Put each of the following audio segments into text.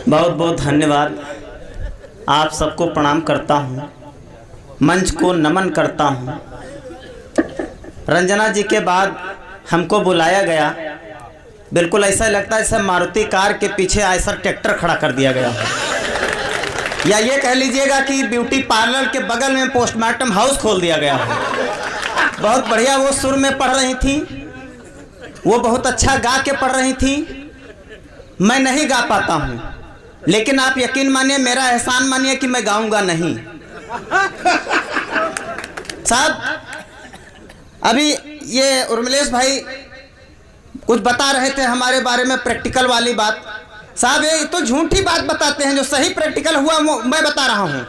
बहुत बहुत धन्यवाद। आप सबको प्रणाम करता हूँ, मंच को नमन करता हूँ। रंजना जी के बाद हमको बुलाया गया, बिल्कुल ऐसा लगता है जैसे मारुति कार के पीछे ऐसा ट्रैक्टर खड़ा कर दिया गया है, या ये कह लीजिएगा कि ब्यूटी पार्लर के बगल में पोस्टमार्टम हाउस खोल दिया गया है। बहुत बढ़िया वो सुर में पढ़ रही थी, वो बहुत अच्छा गा के पढ़ रही थी। मैं नहीं गा पाता हूँ, लेकिन आप यकीन मानिए, मेरा एहसान मानिए कि मैं गाऊंगा नहीं। साहब अभी ये उर्मिलेश भाई कुछ बता रहे थे हमारे बारे में, प्रैक्टिकल वाली बात। साहब ये तो झूठी बात बताते हैं, जो सही प्रैक्टिकल हुआ मैं बता रहा हूँ।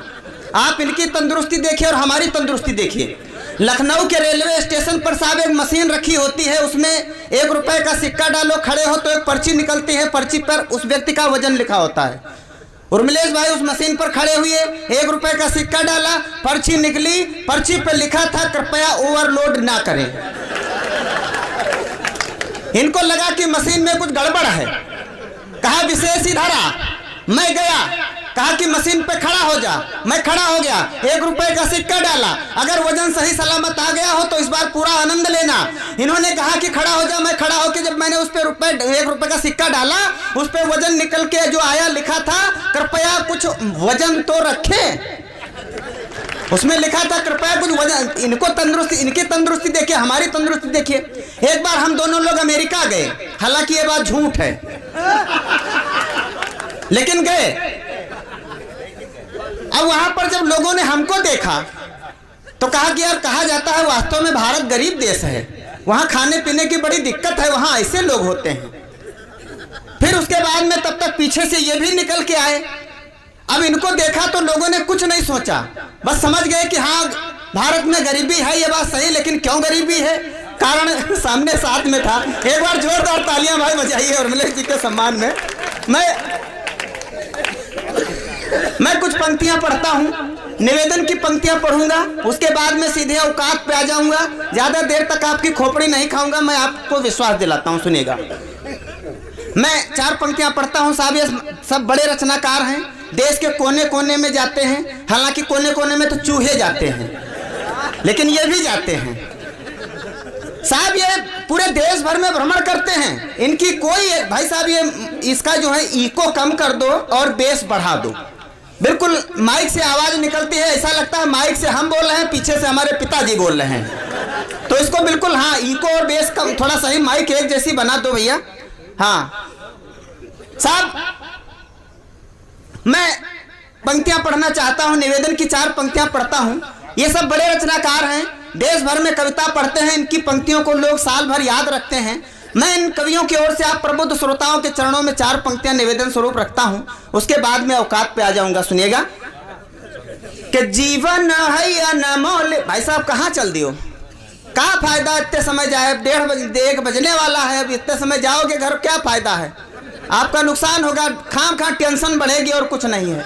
आप इनकी तंदुरुस्ती देखिए और हमारी तंदुरुस्ती देखिए। लखनऊ के रेलवे स्टेशन पर साहब एक मशीन रखी होती है, उसमें 1 रुपए का सिक्का डालो, खड़े हो तो एक पर्ची निकलती है, पर्ची पर उस व्यक्ति का वजन लिखा होता है। उर्मिलेश भाई उस मशीन पर खड़े हुए, 1 रुपए का सिक्का डाला, पर्ची निकली, पर्ची पर लिखा था कृपया ओवरलोड ना करें। इनको लगा कि मशीन में कुछ गड़बड़ है, कहा विशेष इधर आ। मैं गया, कहा कि मशीन पे खड़ा हो जा, मैं खड़ा हो गया, 1 रुपए का सिक्का डाला। अगर वजन सही सलामत आ गया हो तो इस बार पूरा आनंद लेना। इन्होंने कहा कि खड़ा हो जा, मैं खड़ा होकर जब मैंने उस पे 1 रुपए का सिक्का डाला, उस पे वजन निकल के जो आया, लिखा था कृपया कुछ वजन तो रखें। उसमें लिखा था कृपया कुछ वजन। इनको तंदुरुस्ती, इनकी तंदुरुस्ती देखिए, हमारी तंदुरुस्ती देखिए। एक बार हम दोनों लोग अमेरिका गए, हालांकि ये बात झूठ है, लेकिन गए। अब वहां पर जब लोगों ने हमको देखा तो कहा कि यार, कहा जाता है वास्तव में भारत गरीब देश है, वहां खाने पीने की बड़ी दिक्कत है, वहां ऐसे लोग होते हैं। फिर उसके बाद में तब तक पीछे से ये भी निकल के आए। अब इनको देखा तो लोगों ने कुछ नहीं सोचा, बस समझ गए कि हाँ भारत में गरीबी है, ये बात सही, लेकिन क्यों गरीबी है, कारण सामने साथ में था। एक बार जोरदार तालियां भाई बजाइए उर्मिलेश जी के सम्मान में। मैं कुछ पंक्तियां पढ़ता हूं, निवेदन की पंक्तियां पढ़ूंगा, उसके बाद में सीधे औकात पे आ जाऊंगा। ज्यादा देर तक आपकी खोपड़ी नहीं खाऊंगा, मैं आपको विश्वास दिलाता हूं, सुनिएगा। मैं 4 पंक्तियां पढ़ता हूं। साहब ये सब बड़े रचनाकार हैं, देश के कोने कोने में जाते हैं, हालांकि कोने कोने में तो चूहे जाते हैं, लेकिन ये भी जाते हैं। साहब ये पूरे देश भर में भ्रमण करते हैं। इनकी कोई, भाई साहब ये इसका जो है इको कम कर दो और बेस बढ़ा दो। बिल्कुल माइक से आवाज निकलती है, ऐसा लगता है माइक से हम बोल रहे हैं, पीछे से हमारे पिताजी बोल रहे हैं। तो इसको बिल्कुल, हाँ, इको और बेस कम, थोड़ा सही, माइक एक जैसी बना दो भैया। हाँ साहब मैं पंक्तियां पढ़ना चाहता हूं, निवेदन की 4 पंक्तियां पढ़ता हूं। ये सब बड़े रचनाकार हैं, देश भर में कविता पढ़ते हैं, इनकी पंक्तियों को लोग साल भर याद रखते हैं। मैं इन कवियों की ओर से आप प्रबुद्ध श्रोताओं के चरणों में 4 पंक्तियां निवेदन स्वरूप रखता हूं, उसके बाद में औकात पे आ जाऊंगा। सुनिएगा कि जीवन है अनमोल। भाई साहब कहाँ चल दियो, क्या फायदा इतने समय जाए, 1:30 बजने वाला है, अब इतने समय जाओगे घर, क्या फायदा है, आपका नुकसान होगा, खाम खा टेंशन बढ़ेगी और कुछ नहीं है।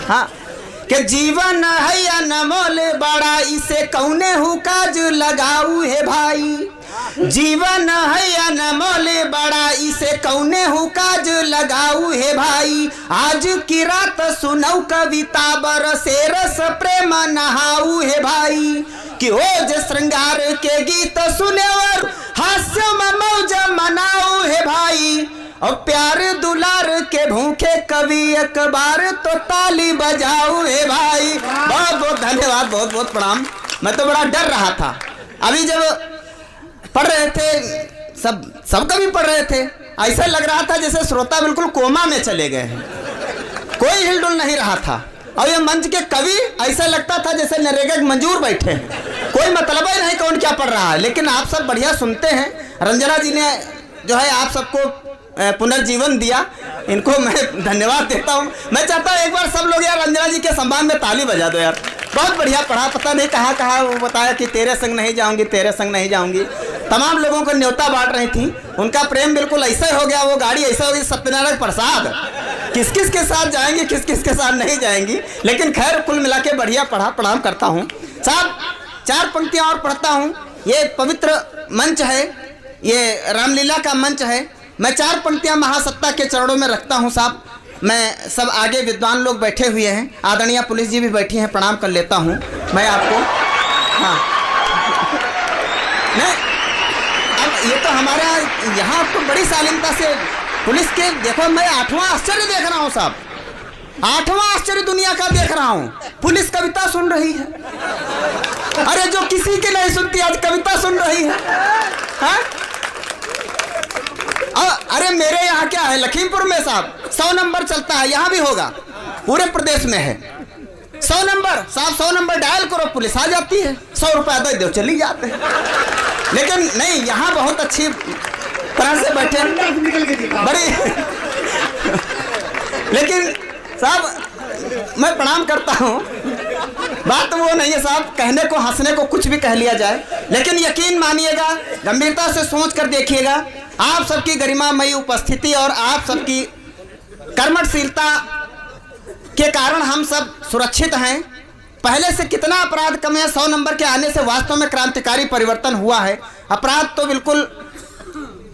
हाँ कि जीवन है अनमोल बड़ा, इसे कौने हु काज लगाऊ है भाई। जीवन है अनमोल बड़ा, इसे कौने हु काज लगाऊ है भाई। आज की रात सुनऊ कविता बरसे रस प्रेम नहाऊ है भाई। कि ओज श्रृंगार के गीत सुने और हास्य में मौज मनाऊ है भाई। और प्यार दुलार के भूखे कवि एक बार तो ताली बजाऊ है भाई। बहुत बहुत धन्यवाद, बहुत बहुत प्रणाम। मैं तो बड़ा डर रहा था, अभी जब पढ़ रहे थे, सब कवि पढ़ रहे थे, ऐसा लग रहा था जैसे श्रोता बिल्कुल कोमा में चले गए हैं, कोई हिलडुल नहीं रहा था। और ये मंच के कवि ऐसा लगता था जैसे नरेगा के मंजूर बैठे हैं, कोई मतलब ही नहीं कौन क्या पढ़ रहा है। लेकिन आप सब बढ़िया सुनते हैं। रंजना जी ने जो है आप सबको पुनर्जीवन दिया, इनको मैं धन्यवाद देता हूं। मैं चाहता हूं एक बार सब लोग यार रंजना जी के सम्मान में ताली बजा दो यार। बहुत बढ़िया पढ़ा, पता नहीं कहाँ कहाँ वो बताया कि तेरे संग नहीं जाऊंगी, तेरे संग नहीं जाऊंगी। तमाम लोगों को न्योता बांट रही थी, उनका प्रेम बिल्कुल ऐसा हो गया, वो गाड़ी ऐसा हो गई सत्यनारायण प्रसाद, किस किस के साथ जाएंगी, किस किस के साथ नहीं जाएंगी। लेकिन खैर कुल मिला के बढ़िया पढ़ा, प्रणाम करता हूँ। साहब 4 पंक्तियाँ और पढ़ता हूँ। ये पवित्र मंच है, ये रामलीला का मंच है। मैं 4 पंक्तियां महासत्ता के चरणों में रखता हूं साहब। मैं सब आगे विद्वान लोग बैठे हुए हैं, आदरणीय पुलिस जी भी बैठी हैं, प्रणाम कर लेता हूं मैं आपको। हाँ नहीं, अब ये तो हमारे यहाँ तो बड़ी शालीनता से पुलिस के, देखो मैं 8वां आश्चर्य देख रहा हूँ साहब, 8वां आश्चर्य दुनिया का देख रहा हूँ। पुलिस कविता सुन रही है, अरे जो किसी की नहीं सुनती आज कविता सुन रही है, हाँ? अरे मेरे यहाँ क्या है, लखीमपुर में साहब 100 नंबर चलता है, यहाँ भी होगा, पूरे प्रदेश में है 100 नंबर साहब। 100 नंबर डायल करो, पुलिस आ जाती है, 100 रुपया दे दो चली जाते हैं। लेकिन नहीं, यहाँ बहुत अच्छी तरह से बैठे बड़ी लेकिन साहब मैं प्रणाम करता हूँ, बात वो नहीं है साहब, कहने को हंसने को कुछ भी कह लिया जाए, लेकिन यकीन मानिएगा, गंभीरता से सोच कर देखिएगा, आप सबकी गरिमामयी उपस्थिति और आप सबकी कर्मठशीलता के कारण हम सब सुरक्षित हैं। पहले से कितना अपराध कम है, 100 नंबर के आने से वास्तव में क्रांतिकारी परिवर्तन हुआ है। अपराध तो बिल्कुल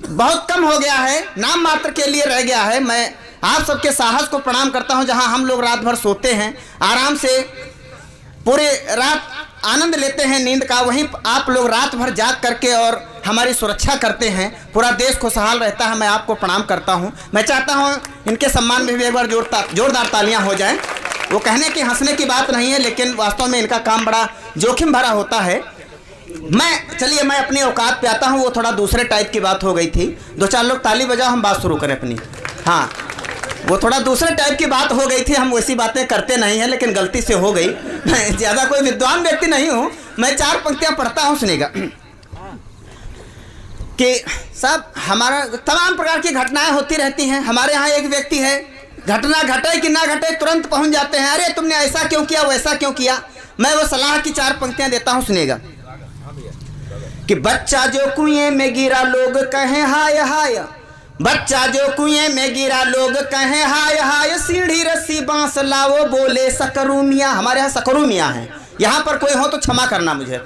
बहुत कम हो गया है, नाम मात्र के लिए रह गया है। मैं आप सबके साहस को प्रणाम करता हूं। जहां हम लोग रात भर सोते हैं, आराम से पूरे रात आनंद लेते हैं नींद का, वहीं आप लोग रात भर जाग करके और हमारी सुरक्षा करते हैं, पूरा देश खुशहाल रहता है। मैं आपको प्रणाम करता हूं। मैं चाहता हूं इनके सम्मान में भी एक बार जोरदार तालियां हो जाएं। वो कहने की हंसने की बात नहीं है, लेकिन वास्तव में इनका काम बड़ा जोखिम भरा होता है। चलिए मैं अपनी औकात पे आता हूँ, वो थोड़ा दूसरे टाइप की बात हो गई थी। 2-4 लोग ताली बजाओ, हम बात शुरू करें अपनी। हाँ, वो थोड़ा दूसरे टाइप की बात हो गई थी, हम वैसी बातें करते नहीं हैं, लेकिन गलती से हो गई। मैं ज़्यादा कोई विद्वान व्यक्ति नहीं हूँ, मैं 4 पंक्तियाँ पढ़ता हूँ, सुनेगा कि साहब हमारा तमाम प्रकार की घटनाएं होती रहती हैं। हमारे यहाँ एक व्यक्ति है, घटना घटे कि ना घटे तुरंत पहुँच जाते हैं, अरे तुमने ऐसा क्यों किया, वैसा क्यों किया। मैं वो सलाह की 4 पंक्तियाँ देता हूँ, सुनेगा कि बच्चा जो कुएं में गिरा लोग कहें हाय हाय, बच्चा जो कुएं में गिरा लोग कहें हाय हाय, सीढ़ी रस्सी बांस लाओ बोले सकरू मियाँ। हमारे यहाँ सकरू मियाँ है, यहाँ पर कोई हो तो क्षमा करना मुझे।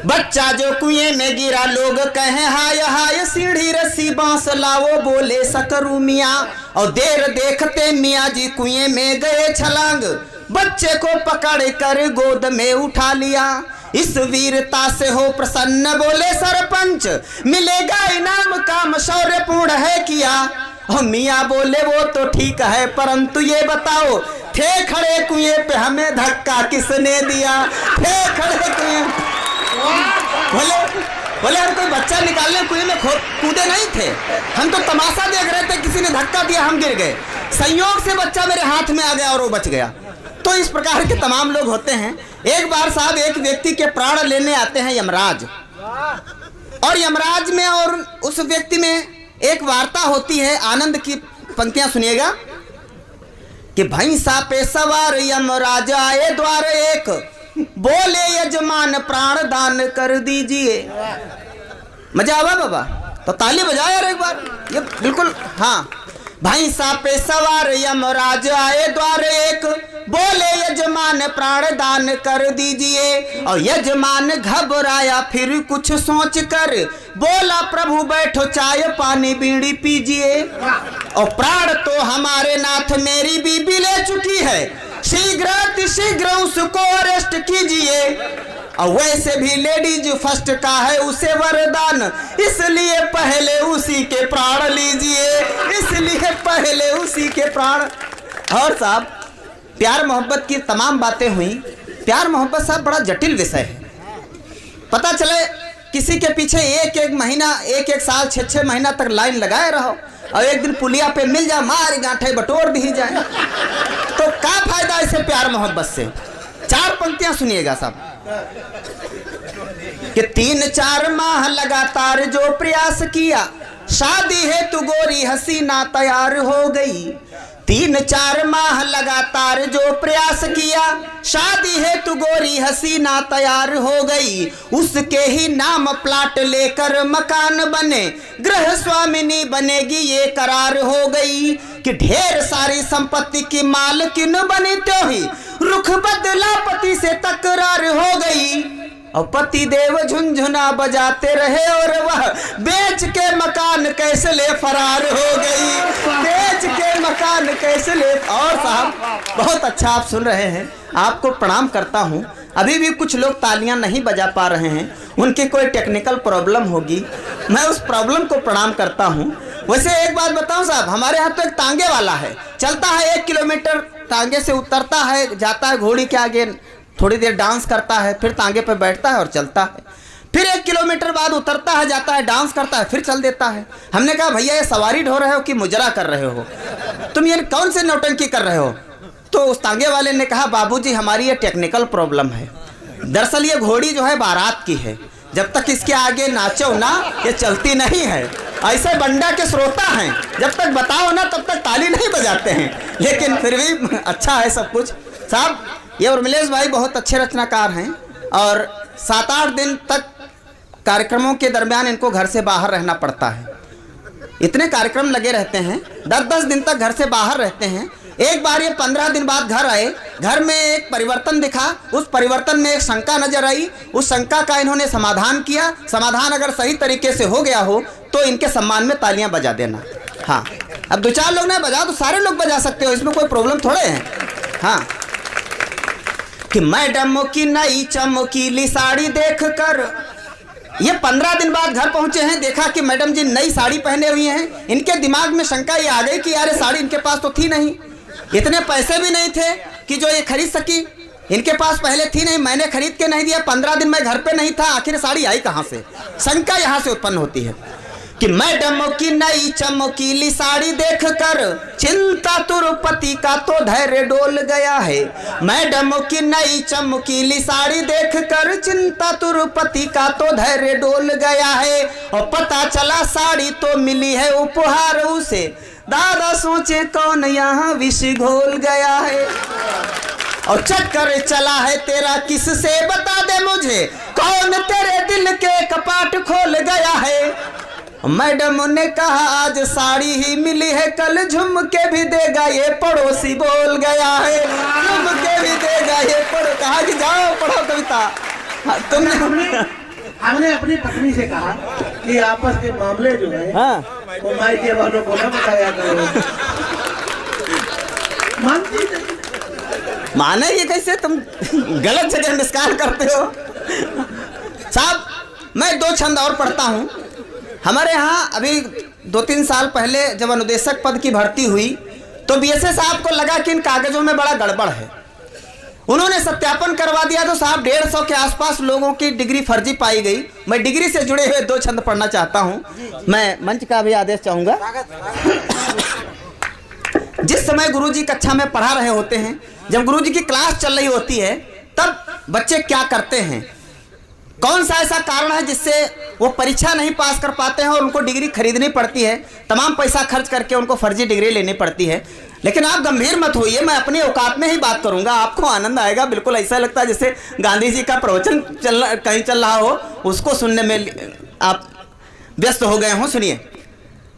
बच्चा जो कुएं में गिरा लोग कहें हाय हाय, सीढ़ी रस्सी बांस लाओ बोले सकरू मियाँ। और देर देखते मियाँ जी कुएं में गए छलांग, बच्चे को पकड़ कर गोद में उठा लिया। इस वीरता से हो प्रसन्न बोले सरपंच, मिलेगा इनाम काम शौर्यपूर्ण है किया। और मियाँ बोले वो तो ठीक है, परंतु ये बताओ थे खड़े कुएं पे हमें धक्का किसने दिया। थे खड़े कुएं, बोले हम कोई बच्चा निकालने कुएं में कूदे नहीं थे, हम तो तमाशा देख रहे थे, किसी ने धक्का दिया हम गिर गए, संयोग से बच्चा मेरे हाथ में आ गया और वो बच गया। तो इस प्रकार के तमाम लोग होते हैं। एक बार साहब एक व्यक्ति के प्राण लेने आते हैं यमराज, और यमराज में और उस व्यक्ति में एक वार्ता होती है। आनंद की पंक्तियां सुनिएगा कि भैंसा पे सवार यमराज आए द्वार एक, बोले यजमान प्राण दान कर दीजिए। मजा आवा बाबा, तो ताली बजाओ यार एक बार, ये बिल्कुल। हाँ, भैंसा पे सवार यमराज आए द्वार एक, बोले यजमान प्राण दान कर दीजिए। और यजमान घबराया फिर कुछ सोच कर, बोला प्रभु बैठो चाय पानी बीड़ी पीजिए। और प्राण तो हमारे नाथ मेरी बीबी ले चुकी है, शीघ्र उसको अरेस्ट कीजिए। और वैसे भी लेडीज फर्स्ट का है उसे वरदान, इसलिए पहले उसी के प्राण लीजिए, इसलिए पहले उसी के प्राण। और साहब प्यार मोहब्बत की तमाम बातें हुई। प्यार मोहब्बत साहब बड़ा जटिल विषय है। पता चले किसी के पीछे एक महीना 1 साल 6 महीना तक लाइन लगाए रहो, और एक दिन पुलिया पे मिल जाए, मार गांठे बटोर दी जाए, तो क्या फायदा इसे प्यार मोहब्बत से। 4 पंक्तियां सुनिएगा साहब कि 3-4 माह लगातार जो प्रयास किया, शादी हेतु गोरी हसीना तैयार हो गई। 3-4 माह लगातार जो प्रयास किया, शादी हेतु गोरी हसीना तैयार हो गई। उसके ही नाम प्लाट लेकर मकान बने, गृह स्वामिनी बनेगी ये करार हो गई। कि ढेर सारी संपत्ति की मालकिन बनी, त्यों ही रुख बदला पति से तकरार हो गई। और पति देव झुनझुना बजाते रहे और वह बेच के मकान कैसे ले फरार हो गई, बेच के मकान कैसे ले। और साहब बहुत अच्छा आप सुन रहे हैं, आपको प्रणाम करता हूँ। अभी भी कुछ लोग तालियां नहीं बजा पा रहे हैं, उनकी कोई टेक्निकल प्रॉब्लम होगी, मैं उस प्रॉब्लम को प्रणाम करता हूँ। वैसे एक बात बताऊं साहब, हमारे यहाँ तो एक तांगे वाला है, चलता है 1 किलोमीटर, तांगे से उतरता है, जाता है घोड़ी के आगे, थोड़ी देर डांस करता है, फिर तांगे पे बैठता है और चलता है, फिर 1 किलोमीटर बाद उतरता है, जाता है, डांस करता है, फिर चल देता है। हमने कहा भैया ये सवारी ढो रहे हो कि मुजरा कर रहे हो, तुम ये कौन से नौटंकी कर रहे हो? तो उस तांगे वाले ने कहा बाबूजी हमारी ये टेक्निकल प्रॉब्लम है, दरअसल ये घोड़ी जो है बारात की है, जब तक इसके आगे नाचो ना ये चलती नहीं है। ऐसे बंडा के श्रोता हैं, जब तक बताओ ना तब तक ताली नहीं बजाते हैं, लेकिन फिर भी अच्छा है सब कुछ। साहब ये उर्मिलेश भाई बहुत अच्छे रचनाकार हैं और 7-8 दिन तक कार्यक्रमों के दरमियान इनको घर से बाहर रहना पड़ता है। इतने कार्यक्रम लगे रहते हैं, 10-10 दिन तक घर से बाहर रहते हैं। एक बार ये 15 दिन बाद घर आए, घर में एक परिवर्तन दिखा, उस परिवर्तन में एक शंका नजर आई, उस शंका का इन्होंने समाधान किया। समाधान अगर सही तरीके से हो गया हो तो इनके सम्मान में तालियां बजा देना। हाँ, अब 2-4 लोग ना बजा तो सारे लोग बजा सकते हो, इसमें कोई प्रॉब्लम थोड़े है। हाँ, कि मैडम की नई चमकीली साड़ी देखकर, ये 15 दिन बाद घर पहुंचे हैं, देखा कि मैडम जी नई साड़ी पहने हुई हैं। इनके दिमाग में शंका ये आ गई कि यार साड़ी इनके पास तो थी नहीं, इतने पैसे भी नहीं थे कि जो ये खरीद सकी, इनके पास पहले थी नहीं, मैंने खरीद के नहीं दिया, 15 दिन मैं घर पे नहीं था, आखिर साड़ी आई कहाँ से? शंका यहाँ से उत्पन्न होती है कि मैडम की नई चमकीली साड़ी देखकर चिंता तुरपति का तो धैर्य डोल गया है। मैडम की नई चमकीली साड़ी देखकर चिंता तुरपति का तो धैर्य डोल गया है। और पता चला साड़ी तो मिली है उपहार उसे, दादा सोचे कौन यहाँ विष घोल गया है। और चक्कर चला है तेरा किससे बता दे मुझे, कौन तेरे दिल के कपाट खोल गया है। मैडम ने कहा आज साड़ी ही मिली है, कल झुमके भी देगा ये पड़ोसी बोल गया है, झुमके भी देगा ये पड़ो। कहा कि जाओ पढ़ो कविता। हमने अपनी पत्नी से कहा कि आपस के मामले जो है वो मायके वालों को न बताया करो। मानती नहीं, माने ये कैसे, तुम गलत जगह निस्कार करते हो। साहब मैं 2 छंद और पढ़ता हूँ। हमारे यहाँ अभी 2-3 साल पहले जब अनुदेशक पद की भर्ती हुई तो बीएसए साहब को लगा कि इन कागजों में बड़ा गड़बड़ है। उन्होंने सत्यापन करवा दिया तो साहब 150 के आसपास लोगों की डिग्री फर्जी पाई गई। मैं डिग्री से जुड़े हुए 2 छंद पढ़ना चाहता हूँ। मैं मंच का भी आदेश चाहूँगा। जिस समय गुरुजी कक्षा में पढ़ा रहे होते हैं, जब गुरुजी की क्लास चल रही होती है, तब बच्चे क्या करते हैं, कौन सा ऐसा कारण है जिससे वो परीक्षा नहीं पास कर पाते हैं और उनको डिग्री खरीदनी पड़ती है, तमाम पैसा खर्च करके उनको फर्जी डिग्री लेनी पड़ती है। लेकिन आप गंभीर मत होइए, मैं अपनी औकात में ही बात करूंगा, आपको आनंद आएगा। बिल्कुल ऐसा लगता है जैसे गांधी जी का प्रवचन कहीं चल रहा हो, उसको सुनने में आप व्यस्त हो गए हों। सुनिए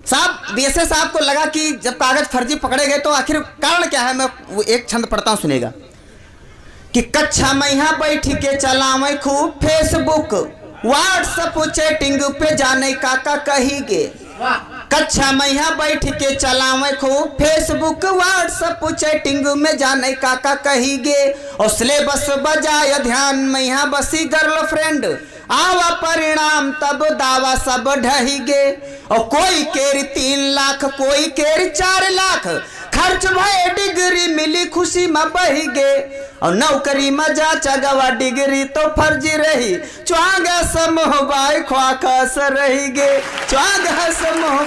साहब, बीएसए साहब को लगा कि जब कागज फर्जी पकड़े गए तो आखिर कारण क्या है। मैं एक छंद पढ़ता हूँ, सुनेगा कि कक्षा में यहाँ बैठ के चलावे खूब फेसबुक व्हाट्सएप चैटिंग पे जाने काका कहीगे। कक्षा में यहाँ बैठ के चलावे खूब फेसबुक व्हाट्सएप चैटिंग में जाने काका कहीगे। और सिलेबस बजाय ध्यान में यहाँ बसी गर्लफ्रेंड, आवा परिणाम तब दावा सब ढहीगे। और कोई केरी 3 लाख, कोई केरी 4 लाख, खर्च भय डिग्री मिली खुशी में बही गे। और नौकरी में जा चगवा डिग्री तो फर्जी रही, च्वांगा समूह बाई ख्वाखस रही गे, च्वांगा समूह।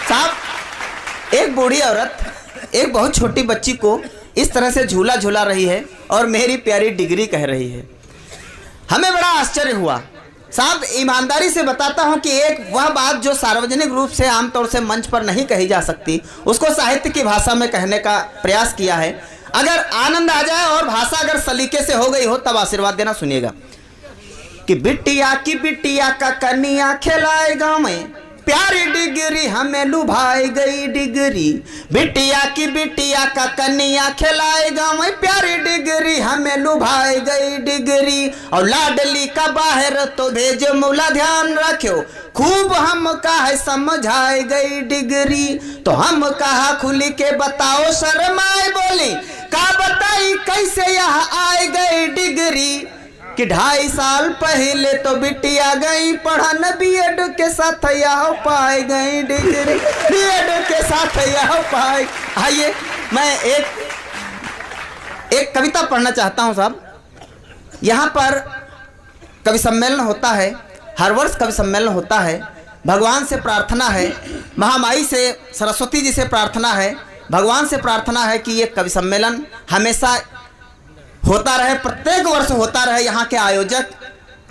साहब एक बूढ़ी औरत एक बहुत छोटी बच्ची को इस तरह से झूला झूला रही है और मेरी प्यारी डिग्री कह रही है। हमें बड़ा आश्चर्य हुआ। साहब ईमानदारी से बताता हूं कि एक वह बात जो सार्वजनिक रूप से आमतौर से मंच पर नहीं कही जा सकती, उसको साहित्य की भाषा में कहने का प्रयास किया है। अगर आनंद आ जाए और भाषा अगर सलीके से हो गई हो तब आशीर्वाद देना। सुनिएगा कि बिटिया की बिटिया का कन्या खिलाए गाँव में, प्यारी डिग्री डिगरी हमें लुभाई गई डिगरी, बिटिया की बिटिया का कन्या खिलाए गाँव प्यारी डिगरी हमें लुभाई गई डिगरी। और लाडली का बाहर तो भेजो मौला ध्यान रखो, खूब हम कहा समझाई गई डिगरी। तो हम कहा खुली के बताओ शर्माए बोली, का बताई कैसे यहाँ आए गई डिगरी। कि 2.5 साल पहले तो बिटिया गई पढ़न बीएड के साथ यहाँ पाए गई डिग्री, बीएड के साथ यहाँ पाए। आइए मैं एक कविता पढ़ना चाहता हूँ साहब। यहाँ पर कवि सम्मेलन होता है, हर वर्ष कवि सम्मेलन होता है। भगवान से प्रार्थना है, महामाई से सरस्वती जी से प्रार्थना है, भगवान से प्रार्थना है कि ये कवि सम्मेलन हमेशा होता रहे, प्रत्येक वर्ष होता रहे। यहाँ के आयोजक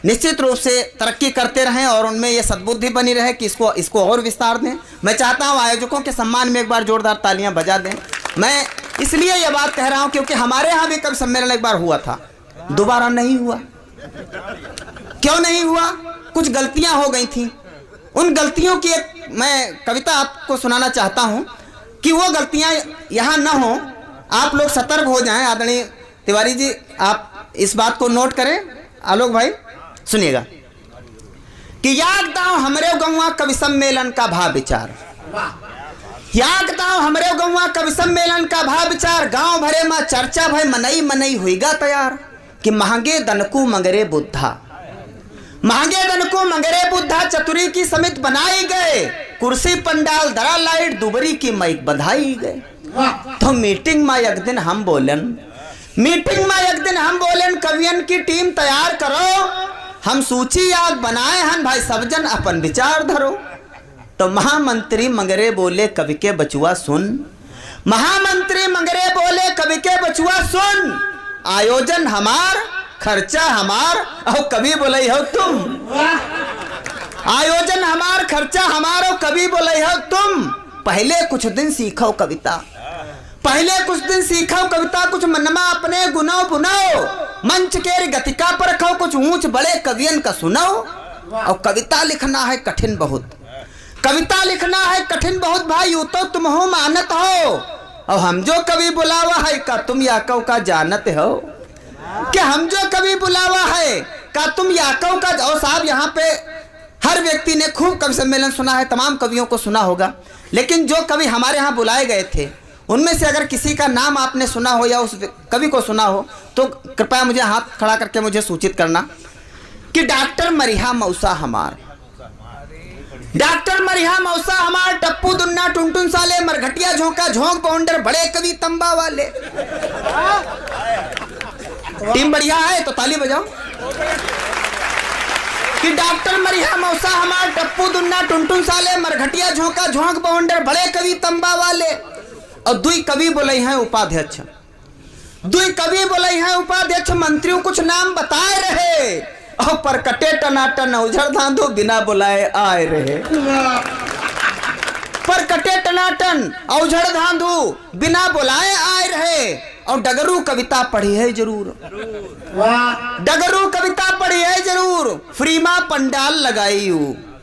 निश्चित रूप से तरक्की करते रहें और उनमें ये सद्बुद्धि बनी रहे कि इसको और विस्तार दें। मैं चाहता हूँ आयोजकों के सम्मान में एक बार जोरदार तालियां बजा दें। मैं इसलिए ये बात कह रहा हूँ क्योंकि हमारे यहाँ भी कवि सम्मेलन एक बार हुआ था, दोबारा नहीं हुआ। क्यों नहीं हुआ? कुछ गलतियां हो गई थी। उन गलतियों की एक मैं कविता आपको सुनाना चाहता हूँ कि वो गलतियां यहाँ न हो, आप लोग सतर्क हो जाएं। आदरणीय तिवारी जी आप इस बात को नोट करें। आलोक भाई सुनिएगा कि याद दाओ हमरे गौवा कवि सम्मेलन का भाव विचार, याद दाओ हमरे गौवा कवि सम्मेलन का भाव विचार। गांव भरे में चर्चा भय मनई मनई होइगा तैयार कि महंगे दनको मंगरे बुद्धा, महंगे दनको मंगरे बुद्धा चतुरी की समित बनाई गए। कुर्सी पंडाल दरा लाइट दुबरी की माइक बधाई गए। तो मीटिंग में एक दिन हम बोलन, मीटिंग में एक दिन हम बोलें कवियन की टीम तैयार करो, हम सूची याद बनाए हन भाई सब जन अपन विचार धरो। तो महामंत्री मंगरे बोले कवि के बचुआ सुन, महामंत्री मंगरे बोले कवि के बचुआ सुन। आयोजन हमार खर्चा हमार और कवि बोले हो तुम, आयोजन हमार खर्चा हमार और कवि बोले हो तुम। पहले कुछ दिन सीखो कविता, पहले कुछ दिन सीखो कविता, कुछ मनमा अपने गुनाओ बुनाओ। मंच के गतिका पर रखो, कुछ ऊंच बड़े कवियन का सुनाओ। और कविता लिखना है कठिन बहुत, कविता लिखना है कठिन बहुत भाई, यू तो तुम हो मानत हो। और हम जो कवि बुलावा है का तुम याकव का जानत हो, कि हम जो कवि बुलावा है का तुम याकव का। और साहब यहाँ पे हर व्यक्ति ने खूब कवि सम्मेलन सुना है, तमाम कवियों को सुना होगा, लेकिन जो कवि हमारे यहाँ बुलाए गए थे उनमें से अगर किसी का नाम आपने सुना हो या उस कवि को सुना हो तो कृपया मुझे हाथ खड़ा करके मुझे सूचित करना। कि डॉक्टर मरिहा मौसा हमार, डॉक्टर मरिहा मौसा हमार, टप्पू दुन्ना टुनटुन साले, मरघटिया झोंका झोंक बाउंडर, बड़े कवि तंबा वाले। टीम बढ़िया है तो ताली बजाओ। कि डॉक्टर मरिहा मौसा हमार, टप्पू दुन्ना टुनटुन साले, मरघटिया झोंका झोंक बाउंडर, बड़े कवि तंबा वाले। और दुई कवि बोले हैं उपाध्यक्ष, दुई कवि बोले हैं उपाध्यक्ष। मंत्रियों कुछ नाम बताए रहे और पर कटे टनाटन उझड़ धांधो बिना बुलाए आए रहे। पर कटे टनाटन औझड़ धांधो बिना बुलाए आए रहे। और डगरू कविता पढ़ी है जरूर, डगरू कविता पढ़ी है जरूर। फ्रीमा पंडाल लगाई,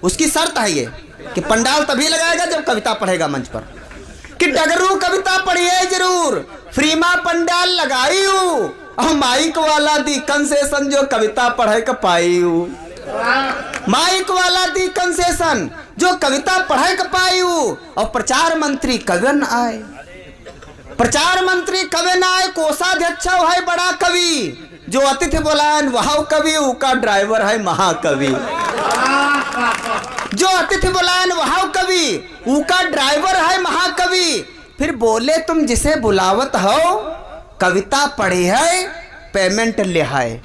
उसकी शर्त है ये कि पंडाल तभी लगाएगा जब कविता पढ़ेगा मंच पर। कि डगरू कविता पढ़ी है जरूर, फ्रीमा पंडाल लगाई और माइक वाला दी कंसेशन जो कविता पढ़े का पाई, माइक वाला दी कंसेशन जो कविता पढ़े का पाई। और प्रचार मंत्री कवियन आए, प्रचार मंत्री कवियन आए। कोषाध्यक्ष है बड़ा कवि, जो अतिथि बुलायन वह कवि, उका ड्राइवर है महाकवि। जो अतिथि बुलायन वह कवि, उका ड्राइवर है महाकवि। फिर बोले तुम जिसे बुलावत हो कविता पढ़ी है पेमेंट लिहाए,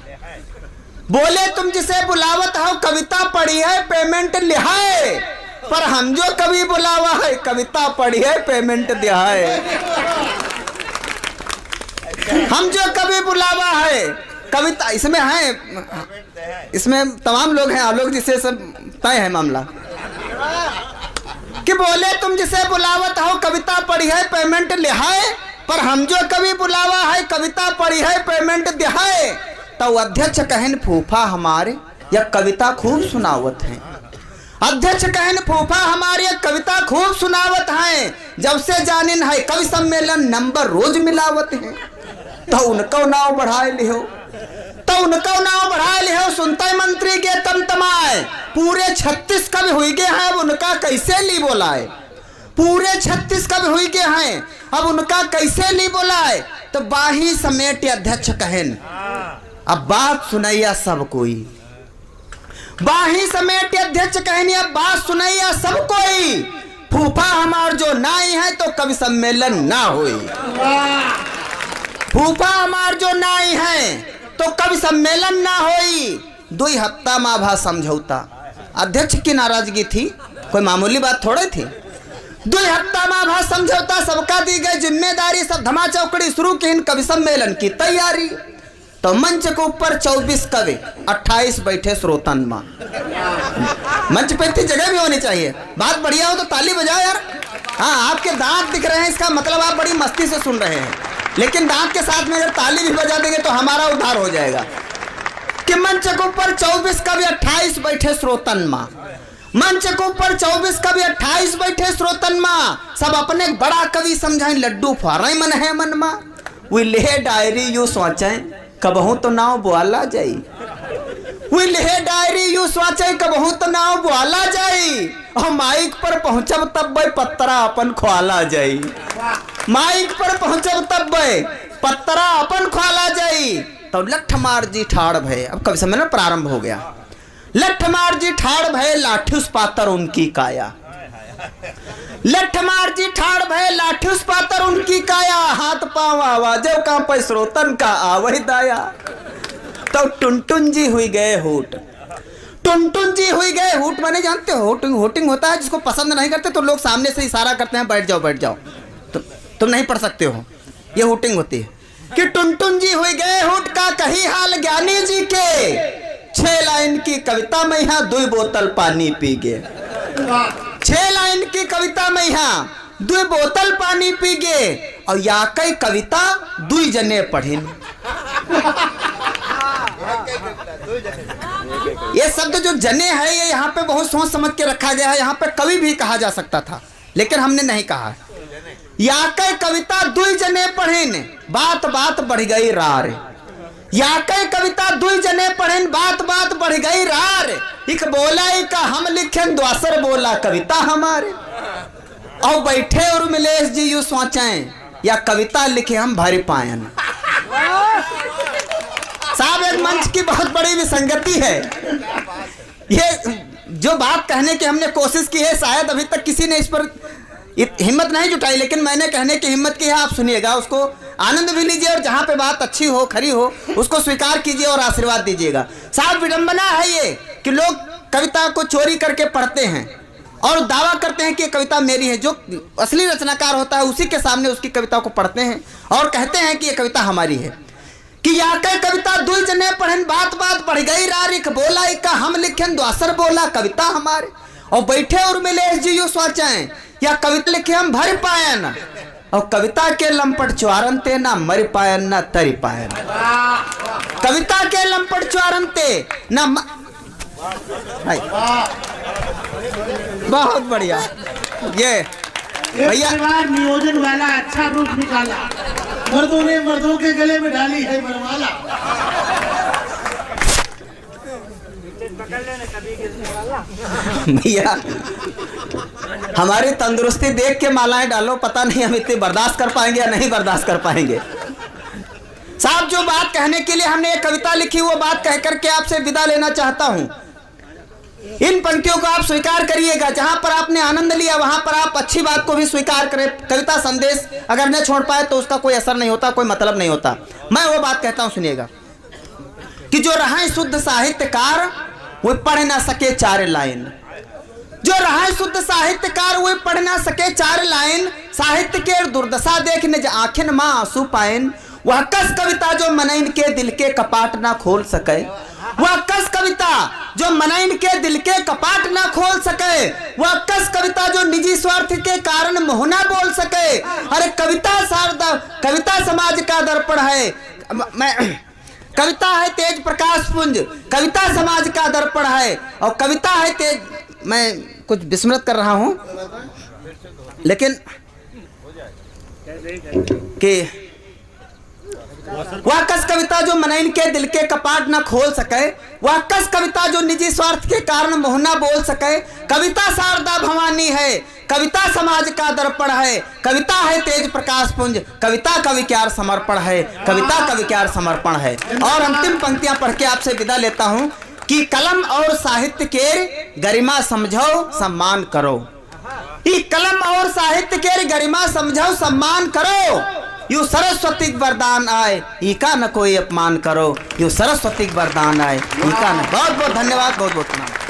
बोले तुम जिसे बुलावत हो कविता पढ़ी है पेमेंट लिहाए। पर हम जो कवि बुलावा है कविता पढ़ी है पेमेंट दिहाए। हम जो कवि बुलावा है कविता, इसमें है, इसमें तमाम लोग हैं, आलोक जिसे सब तय है मामला। कि बोले तुम जिसे बुलावत हो कविता पढ़ी है पेमेंट लिहाए, पर हम जो कवि बुलावा है कविता पढ़ी है पेमेंट दिहाए। तो अध्यक्ष कहन फूफा हमारे या कविता खूब सुनावत है, अध्यक्ष कहन फूफा हमारे कविता खूब सुनावत हैं, जब से जानिन है कवि सम्मेलन नंबर रोज मिलावत हैं। तो उनको नाव बढ़ाए लिहो, तो उनको नाव बढ़ाए लिहो, सुनते मंत्री के तमतमाए। पूरे 36 कवि हुई गए हैं, अब उनका कैसे ली बोलाए। पूरे 36 कवि हुई गए हैं, अब उनका कैसे ली बोलाए। तो बाही समेट अध्यक्ष कहन, अब बात सुनैया सब कोई। बाही समेट अध्यक्ष कहनी, अब बात सुनैया सब कोई। फूफा हमार जो नाई है तो कवि सम्मेलन ना हुई। फूफा हमार जो नाई है तो कवि सम्मेलन ना होई। 2 हफ्ता माँ भा समझौता। अध्यक्ष की नाराजगी थी, कोई मामूली बात थोड़ी थी। 2 हफ्ता माँ भा समझौता, सबका दी गई जिम्मेदारी। सब धमा चौकड़ी शुरू की कवि सम्मेलन की तैयारी। तो मंच के ऊपर 24 कवि, 28 बैठे श्रोतन माँ। मंच पे इतनी जगह भी होनी चाहिए। बात बढ़िया हो तो ताली बजाओ यार। हाँ, आपके दांत दिख रहे हैं, इसका मतलब आप बड़ी मस्ती से सुन रहे हैं। लेकिन दांत के साथ में अगर ताली भी बजा देंगे तो हमारा उद्धार हो जाएगा। कि मंच के ऊपर 24 कवि, 28 बैठे श्रोतन माँ। मंच के ऊपर 24 कवि, 28 बैठे श्रोतन माँ। सब अपने बड़ा कवि समझाएं, लड्डू फारे मन है मन माँ। वे ले डायरी यू सोचें, कबहू तो नाव बुआला जाई। वे ले डायरी यू सोचें, कबहू तो नाव बुआला जाई। और माइक पर पहुंचब तब भाई पत्तरा अपन ख्वाला जाई। माइक पर पहुंचब तब भाई पत्तरा अपन ख्वाला जाई। तो लठमार जी ठाड़ भय, अब कवि सम्मेलन प्रारंभ हो गया। लठमार जी ठाड़ भय, लाठुस पातर उनकी काया। लठमार जी ठाड़ भय, लाठुस पातर उनकी काया। हाथ पांव आवाजे कांपे, श्रोतन का आवहि दाया। तो टुनटुन जी हुई गए हूट। टुनटुन जी हुई गए हूट माने जानते हो, होटिंग होटिंग होता है। जिसको पसंद नहीं करते तो लोग सामने से इशारा करते हैं, बैठ जाओ बैठ जाओ। तो तुम नहीं पढ़ सकते हो, ये होटिंग होती है। कि टुनटुन जी हुई गए हूट, का कही हाल ज्ञानी जी के। 6 लाइन की कविता में यहाँ 2 बोतल पानी पी गए। 6 लाइन की कविता में यहाँ 2 बोतल पानी पी गए। और या कई कविता 2 जने पढ़िन। ये शब्द जो जने है ये यहाँ पे बहुत सोच समझ के रखा गया है। यहाँ पे कवि भी कहा जा सकता था, लेकिन हमने नहीं कहा। या कई कविता 2 जने पढ़िन, बात बात बढ़ गई रार। या कई कविता 2 जने पढ़िन, बात बात बढ़ गई रार। एक बोला का हम लिखें, द्वासर बोला कविता हमारे। और बैठे और मिलेश जी यू सोचें, या कविता लिखे हम भर पायन। साहब, एक मंच की बहुत बड़ी विसंगति है। ये जो बात कहने की हमने कोशिश की है, शायद अभी तक किसी ने इस पर हिम्मत नहीं जुटाई, लेकिन मैंने कहने की हिम्मत की है। आप सुनिएगा, उसको आनंद भी लीजिए, और जहाँ पे बात अच्छी हो, खरी हो, उसको स्वीकार कीजिए और आशीर्वाद दीजिएगा। साहब, विडंबना है ये कि लोग कविता को चोरी करके पढ़ते हैं और दावा करते हैं कि कविता मेरी है। जो असली रचनाकार होता है उसी के सामने उसकी कविता को पढ़ते हैं और कहते हैं कि ये कविता हमारी है। कि या कई कविता 2 जने पढ़न, बात बात बढ़ गई रारिक। बोला का हम लिखें, द्वासर बोला कविता हमारे। और बैठे और मिलेश जी यू सोचें, या कविता लिखे हम भर पायन। और कविता के लंपट च्वारन ते, ना मर पायन ना तरी पायन। कविता के लंपट च्वारन ते ना बहुत बढ़िया। ये भैया नियोजन वाला अच्छा रूप निकाला। मर्दों ने मर्दों के गले में डाली है बरमाला। भैया, हमारी तंदुरुस्ती देख के मालाएं डालो, पता नहीं हम इतनी बर्दाश्त कर पाएंगे या नहीं बर्दाश्त कर पाएंगे। साहब, जो बात कहने के लिए हमने ये कविता लिखी, वो बात कह करके आपसे विदा लेना चाहता हूं। इन पंक्तियों को आप स्वीकार करिएगा। जहां पर आपने आनंद लिया वहां पर आप अच्छी बात को भी स्वीकार करें। कविता संदेश अगर न छोड़ पाए तो उसका कोई असर नहीं होता, कोई मतलब नहीं होता। मैं वो बात कहता हूं, सुनिएगा। कि जो रहा शुद्ध साहित्यकार वो पढ़ ना सके 4 लाइन। जो रहा शुद्ध साहित्यकार वो पढ़ ना सके 4 लाइन। साहित्य के दुर्दशा देखने आखिन माँ आंसू पायन। वह कस कविता जो मनइन के दिल के कपाट ना खोल सके। वह कस कविता जो मनइन के दिल के कपाट ना खोल सके। वह कस कविता जो निजी स्वार्थ के कारण मुँह ना बोल सके। अरे कविता शारदा, कविता समाज का दर्पण है। कविता है तेज प्रकाश पुंज, कविता समाज का दर्पण है। और कविता है तेज, मैं कुछ विस्मृत कर रहा हूँ। लेकिन कि वह कस कविता जो मनैन के दिल के कपाट न खोल सके, वह कस कविता जो निजी स्वार्थ के कारण मुँह न बोल सके। कविता शारदा भवानी है, कविता समाज का दर्पण है, कविता है तेज प्रकाश पुंज, कविता कवि क्यार समर्पण है, कविता कवि क्यार समर्पण है। और अंतिम पंक्तियां पढ़ के आपसे विदा लेता हूं कि कलम और साहित्य के गरिमा समझो सम्मान करो। ई कलम और साहित्य के गरिमा समझो सम्मान करो। यू सरस्वती वरदान आए, इका न कोई अपमान करो। यू सरस्वती वरदान आए, इका न। बहुत बहुत धन्यवाद, बहुत बहुत प्रणाम।